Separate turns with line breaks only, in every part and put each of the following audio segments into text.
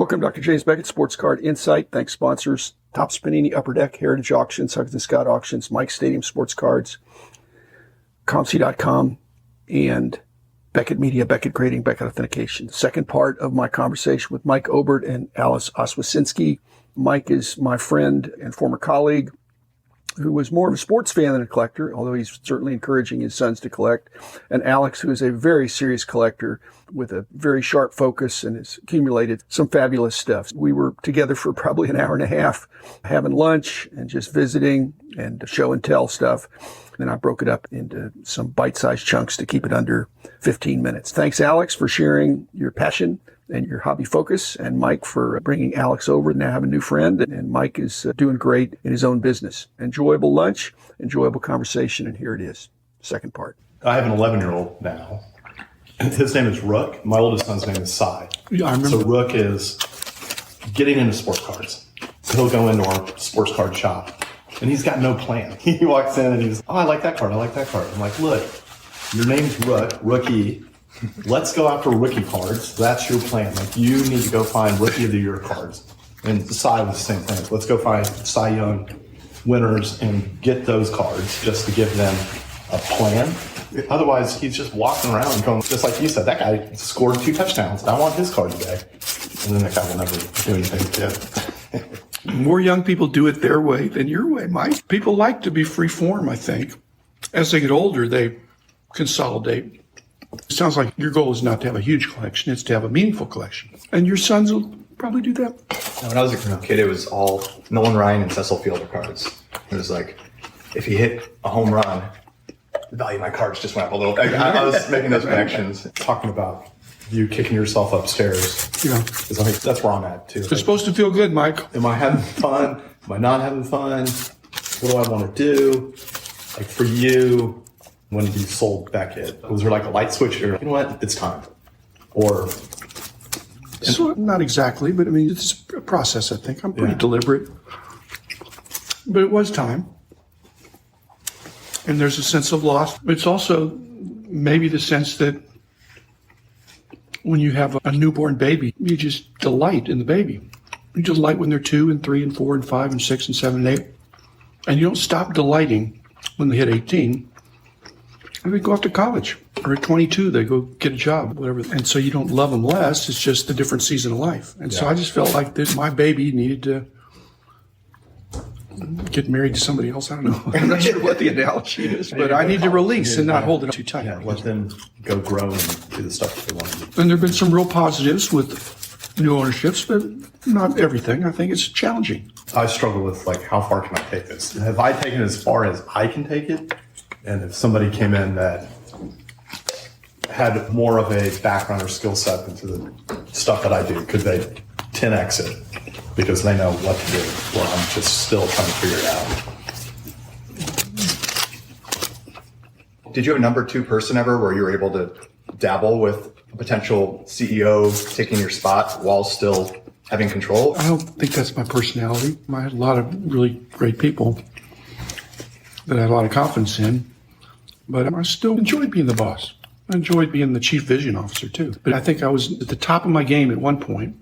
Welcome, Dr. James Beckett, Sports Card Insight. Thanks, sponsors. Topps Panini, Upper Deck, Heritage Auctions, Huggins & Scott Auctions, Mike Stadium Sports Cards, ComC.com, and Beckett Media, Beckett Grading, Beckett Authentication. The second part of my conversation with Mike Obert and Alice Oswiecinski. Mike is my friend and former colleague who was more of a sports fan than a collector, although he's certainly encouraging his sons to collect. And Alex, who is a very serious collector with a very sharp focus and has accumulated some fabulous stuff. We were together for probably an hour and a half, having lunch and just visiting and show and tell stuff. Then I broke it up into some bite-sized chunks to keep it under 15 minutes. Thanks, Alex, for sharing your passion and your hobby focus, and Mike for bringing Alex over. Now have a new friend, and Mike is doing great in his own business. Enjoyable lunch, enjoyable conversation, and here it is, second part.
I have an 11-year-old now. His name is Rook. My oldest son's name is Cy.
Yeah, I remember.
So Rook is getting into sports cards. He'll go into our sports card shop, and he's got no plan. He walks in and he's, I like that card, I like that card. I'm like, look, your name's Rook, rookie. Let's go after rookie cards. That's your plan. Like, you need to go find rookie of the year cards. And Cy was the same thing. Let's go find Cy Young winners and get those cards just to give them a plan. Otherwise, he's just walking around going, just like you said, that guy scored 2 touchdowns. I want his card today. And then that guy will never do anything again.
More young people do it their way than your way, Mike. People like to be free form, I think. As they get older, they consolidate. It sounds like your goal is not to have a huge collection, it's to have a meaningful collection. And your sons will probably do that.
When I was a kid, it was all Nolan Ryan and Cecil Fielder cards. It was like, if he hit a home run, the value of my cards just went up a little. I was making those connections.
Talking about you kicking yourself upstairs.
Yeah.
Because I think that's where I'm at, too.
It's supposed to feel good, Mike.
Am I having fun? Am I not having fun? What do I want to do? Like, for you, when you sold Beckett, was there like a light switch? Or, you know what? It's time. Or...
So, not exactly, but I mean, it's a process, I think. I'm pretty deliberate. But it was time. And there's a sense of loss. But it's also maybe the sense that when you have a newborn baby, you just delight in the baby. You delight when they're 2 and 3 and 4 and 5 and 6 and 7 and 8. And you don't stop delighting when they hit 18. And they go off to college. Or at 22, they go get a job, whatever. And so you don't love them less. It's just a different season of life. And so I just felt like that my baby needed to get married to somebody else. I don't know. I'm not sure what the analogy is. But I need to release and not hold it too tight.
Yeah, let them go grow and do the stuff that they want to do.
And there have been some real positives with new ownerships, but not everything. I think it's challenging.
I struggle with, like, how far can I take this? Have I taken it as far as I can take it? And if somebody came in that had more of a background or skill set into the stuff that I do, could they 10x it because they know what to do, or I'm just still trying to figure it out?
Did you have a number 2 person ever where you were able to dabble with a potential CEO taking your spot while still having control?
I don't think that's my personality. I had a lot of really great people that I had a lot of confidence in, but I still enjoyed being the boss. I enjoyed being the chief vision officer too. But I think I was at the top of my game at one point.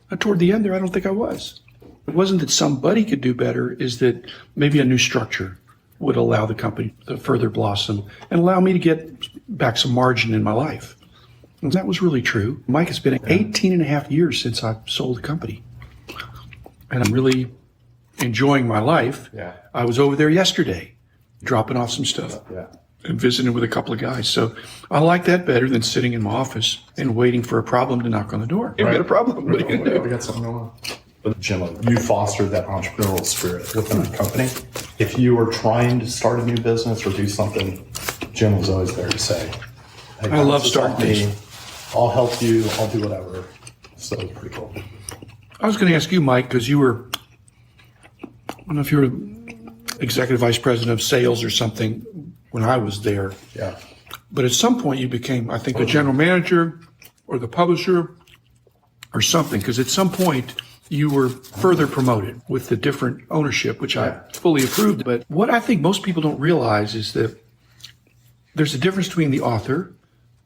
And toward the end there, I don't think I was. It wasn't that somebody could do better, is that maybe a new structure would allow the company to further blossom and allow me to get back some margin in my life. And that was really true. Mike, it's been 18 and a half years since I sold the company. And I'm really enjoying my life.
Yeah.
I was over there yesterday, dropping off some stuff.
Yeah.
And visiting with a couple of guys. So I like that better than sitting in my office and waiting for a problem to knock on the door. You've got a problem. What are you going to do?
We got something going on. But Jim, you fostered that entrepreneurial spirit within the company. If you were trying to start a new business or do something, Jim was always there to say, hey,
I love starting things.
I'll help you. I'll do whatever. So it was pretty cool.
I was going to ask you, Mike, because you were, I don't know if you were executive vice president of sales or something when I was there.
Yeah.
But at some point you became, I think, the general manager or the publisher or something, because at some point you were further promoted with the different ownership, which I fully approved. But what I think most people don't realize is that there's a difference between the author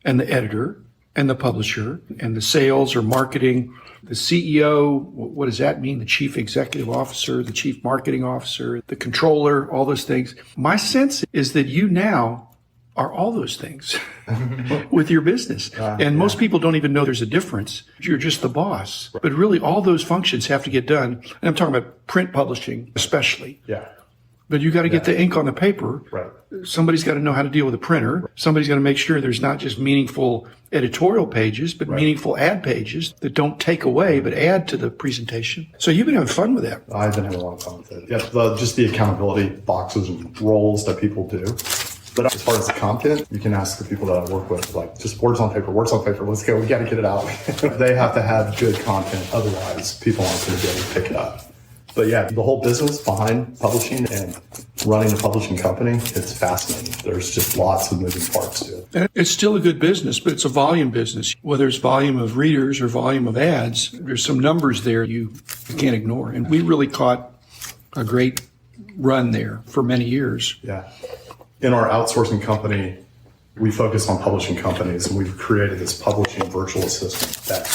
and the editor and the publisher and the sales or marketing, the CEO, what does that mean? The chief executive officer, the chief marketing officer, the controller, all those things. My sense is that you now are all those things with your business. And most people don't even know there's a difference. You're just the boss. But really, all those functions have to get done. And I'm talking about print publishing, especially.
Yeah.
But you got to get the ink on the paper.
Right.
Somebody's got to know how to deal with a printer. Somebody's got to make sure there's not just meaningful editorial pages, but meaningful ad pages that don't take away, but add to the presentation. So you've been having fun with that.
I've been having a lot of fun with it. Yeah, just the accountability boxes and roles that people do. But as far as the content, you can ask the people that I work with, like, just words on paper, let's go, we got to get it out. They have to have good content, otherwise people aren't going to be able to pick it up. But yeah, the whole business behind publishing and running a publishing company, it's fascinating. There's just lots of moving parts to it.
And it's still a good business, but it's a volume business. Whether it's volume of readers or volume of ads, there's some numbers there you can't ignore. And we really caught a great run there for many years.
Yeah. In our outsourcing company, we focus on publishing companies, and we've created this publishing virtual assistant that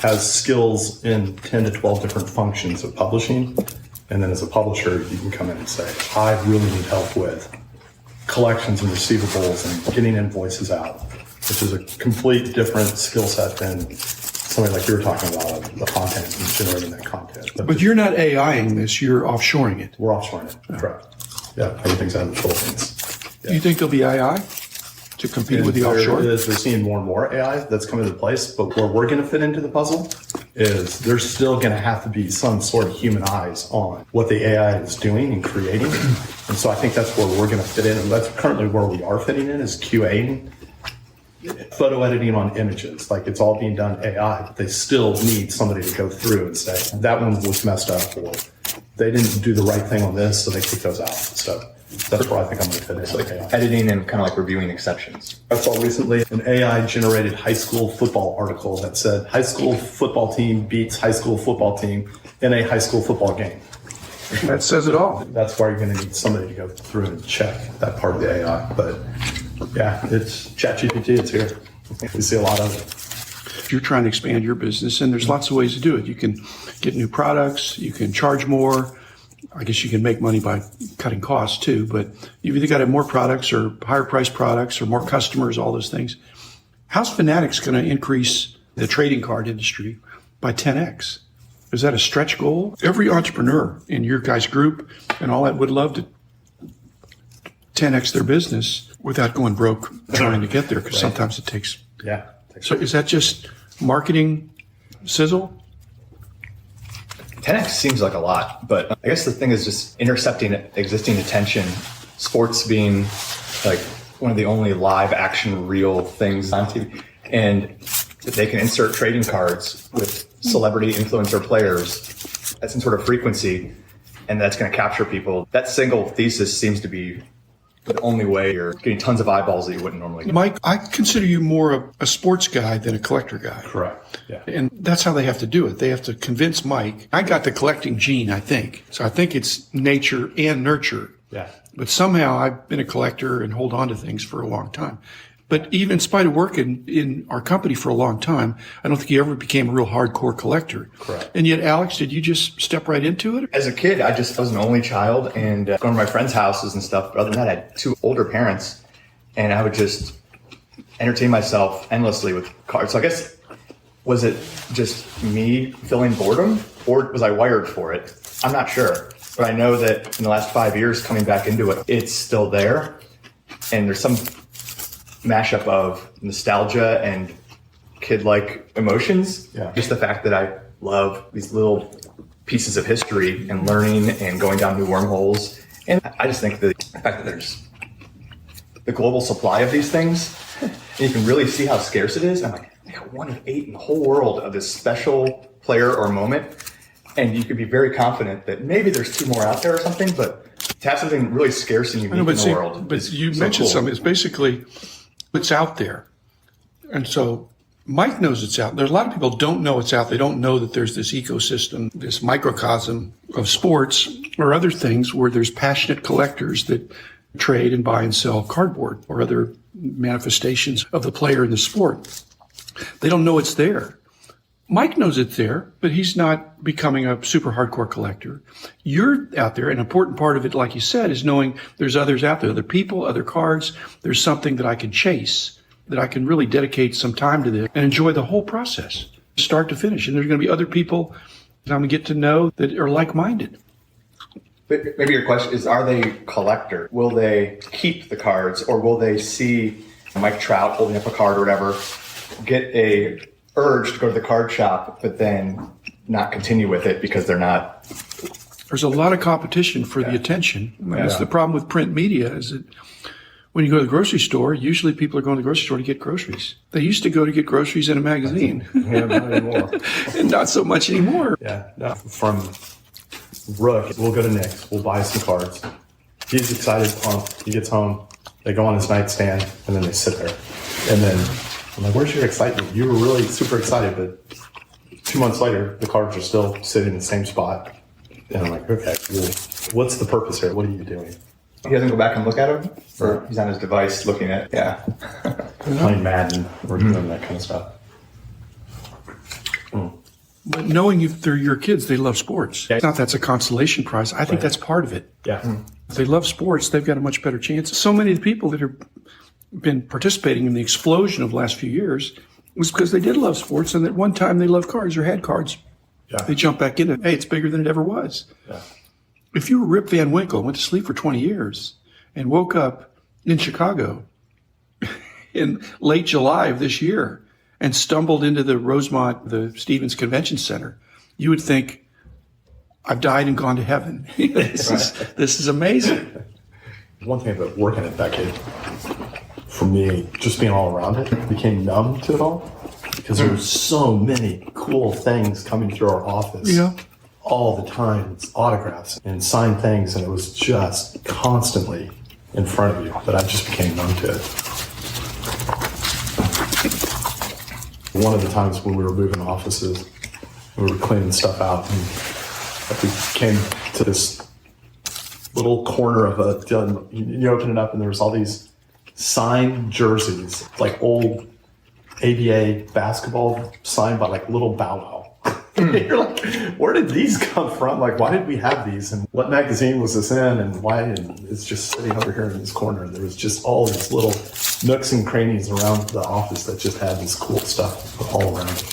has skills in 10 to 12 different functions of publishing. And then as a publisher, you can come in and say, I really need help with collections and receivables and getting invoices out, which is a complete different skill set than somebody like you were talking about, the content and generating that content.
But you're not AIing this, you're offshoring it.
We're offshoring it, correct. Yeah, everything's out of the Philippines.
Do you think there'll be AI to compete with the offshore?
They're seeing more and more AI that's coming into place, but where we're going to fit into the puzzle is there's still going to have to be some sort of human eyes on what the AI is doing and creating. And so I think that's where we're going to fit in, and that's currently where we are fitting in, is QAing, photo editing on images. Like, it's all being done AI, but they still need somebody to go through and say, that one was messed up, or they didn't do the right thing on this, so they kick those out. So that's where I think I'm going to fit in.
It's like editing and kind of like reviewing exceptions.
I saw recently an AI-generated high school football article that said high school football team beats high school football team in a high school football game.
That says it all.
That's why you're going to need somebody to go through and check that part of the AI. But yeah, it's ChatGPT. It's here. We see a lot of it.
You're trying to expand your business, and there's lots of ways to do it. You can get new products. You can charge more. I guess you can make money by cutting costs too, but you've either got to have more products or higher priced products or more customers, all those things. How's Fanatics going to increase the trading card industry by 10x? Is that a stretch goal? Every entrepreneur in your guys' group and all that would love to 10x their business without going broke trying to get there, because sometimes it takes.
Yeah.
So is that just marketing sizzle?
10x seems like a lot, but I guess the thing is just intercepting existing attention. Sports being like one of the only live action real things on TV. And they can insert trading cards with celebrity influencer players at some sort of frequency, and that's going to capture people. That single thesis seems to be the only way you're getting tons of eyeballs that you wouldn't normally get.
Mike, I consider you more a sports guy than a collector guy.
Correct. Yeah.
And that's how they have to do it. They have to convince Mike. I got the collecting gene, I think. So I think it's nature and nurture.
Yeah.
But somehow I've been a collector and hold on to things for a long time. But even in spite of working in our company for a long time, I don't think you ever became a real hardcore collector.
Correct.
And yet, Alex, did you just step right into it?
As a kid, I was an only child and going to my friends' houses and stuff. But other than that, I had two older parents, and I would just entertain myself endlessly with cards. So I guess, was it just me feeling boredom, or was I wired for it? I'm not sure. But I know that in the last 5 years, coming back into it, it's still there. And there's some mashup of nostalgia and kid-like emotions.
Yeah.
Just the fact that I love these little pieces of history and learning and going down new wormholes. And I just think that the fact that there's the global supply of these things, and you can really see how scarce it is. I'm like, I got 1 of 8 in the whole world of this special player or moment. And you could be very confident that maybe there's 2 more out there or something, but to have something really scarce and unique in the world.
But you mentioned something. It's basically, it's out there. And so Mike knows it's out. There's a lot of people don't know it's out. They don't know that there's this ecosystem, this microcosm of sports or other things where there's passionate collectors that trade and buy and sell cardboard or other manifestations of the player in the sport. They don't know it's there. Mike knows it's there, but he's not becoming a super hardcore collector. You're out there. An important part of it, like you said, is knowing there's others out there, other people, other cards. There's something that I can chase, that I can really dedicate some time to this and enjoy the whole process, start to finish. And there's going to be other people that I'm going to get to know that are like-minded.
Maybe your question is, are they collector? Will they keep the cards, or will they see Mike Trout holding up a card or whatever, get a urge to go to the card shop, but then not continue with it because they're not?
There's a lot of competition for the attention. That's the problem with print media, is that when you go to the grocery store, usually people are going to the grocery store to get groceries. They used to go to get groceries in a magazine.
Yeah, not anymore.
And not so much anymore.
Yeah, no. From Rook, we'll go to Nick's, we'll buy some cards. He's excited, pumped. He gets home, they go on his nightstand, and then they sit there. And then I'm like, where's your excitement? You were really super excited, but 2 months later, the cards are still sitting in the same spot. And I'm like, okay, well, what's the purpose here? What are you doing?
He doesn't go back and look at them? Or he's on his device looking at,
Playing Madden or doing that kind of stuff.
But knowing if they're your kids, they love sports. It's not that's a consolation prize. I think that's part of it.
Yeah.
If they love sports, they've got a much better chance. So many of the people that have been participating in the explosion of the last few years was because they did love sports, and at one time they loved cards or had cards.
Yeah.
They jump back into it. Hey, it's bigger than it ever was.
Yeah.
If you were Rip Van Winkle, went to sleep for 20 years, and woke up in Chicago in late July of this year and stumbled into the Rosemont, the Stevens Convention Center, you would think, I've died and gone to heaven. This is amazing.
One thing about working at Beckett, for me, just being all around it, became numb to it all. Because there were so many cool things coming through our office all the time. It's autographs and signed things, and it was just constantly in front of you. But I just became numb to it. One of the times when we were moving offices, we were cleaning stuff out, and we came to this little corner of you open it up, and there was all these signed jerseys, like old ABA basketball signed by like little Bow Wow. You're like, where did these come from? Like, why did we have these? And what magazine was this in? And why? And it's just sitting over here in this corner. And there was just all these little nooks and crannies around the office that just had this cool stuff all around it.